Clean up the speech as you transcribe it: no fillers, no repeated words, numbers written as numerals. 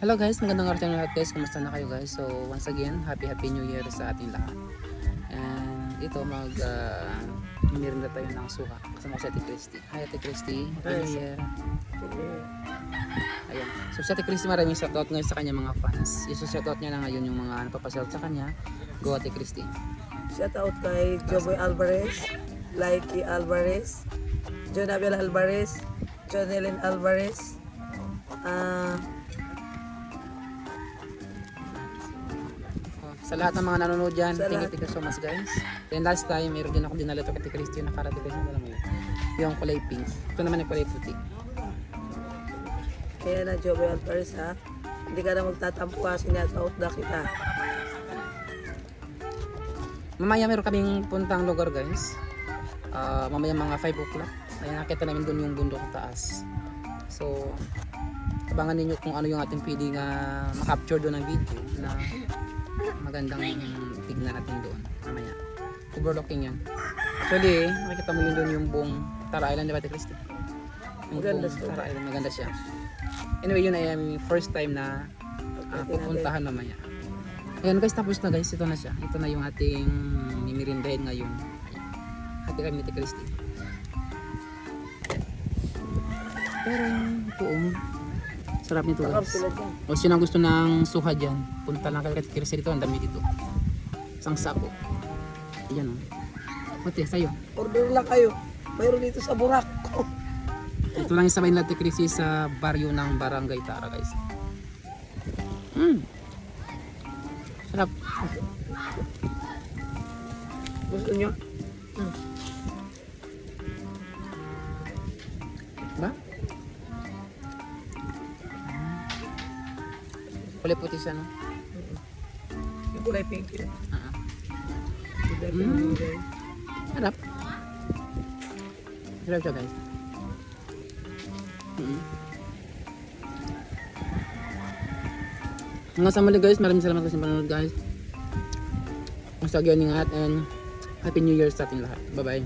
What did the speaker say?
Hello guys, magandang araw sa inyo lahat guys. Kumusta na kayo guys? So once again, happy New Year sa ating lahat. And ito merinda tayo ng suha. Kasama ko si Ate Christy. Hi Ate Christy, Happy New Year. Ayan. So si Ate Christy, maraming shoutout ngayon sa kanya mga fans. Shoutout niya na ngayon yung mga napapashout sa kanya. Go Ate Christy. Shout out kay Joboy Alvarez, Likey Alvarez, Jonabel Alvarez, Jonelyn Alvarez, Sa lahat ng mga nanonood dyan, Sa thank you so much guys. Then last time, meron din ako dinala to kay Ate Christy yung nakarating guys. Alam mo yun. Yung kulay pink. Ito naman yung kulay puti. kaya na Joboy Alvarez ha. Hindi ka na magtatampo kasi out na kita. Mamaya meron kaming puntang lugar guys. Mamaya mga 5 o'clock. Ayan, nakita namin doon yung bundok sa taas. So, abangan ninyo kung ano yung ating pwedeng makapture doon ng video na magandang tignan natin doon mamaya. Overlooking yan. Actually, makikita mo yun doon yung buong Tara Island, di ba Ate Christy? Yung Maganda buong siya. Tara Island, maganda siya. Anyway, yun ay aming first time na pupuntahan mamaya. Ayan guys, tapos na guys, ito na siya. Ito na yung ating mimirindahin ngayon. Hati kami ni Ate Christy. Pero ito sarap nito Sarap guys. sila dyan. O sino ang gusto ng suha dyan, punta lang kay Ate Christy dito, ang dami dito. Isang sako. Ayan o. Mate, sa'yo. Order lang kayo. Mayroon dito sa Burak. Ito lang yung sabay ni Ate Christy sa baryo ng Barangay Tara guys. Sarap. Gusto nyo? Diba? Kulay puti siya no? Yung kulay pink yun. Sarap. Sarap siya guys. Hanggang sa muli guys, maraming salamat sa panonood guys. Basta again ingat and Happy New Year sa ating lahat. Bye bye.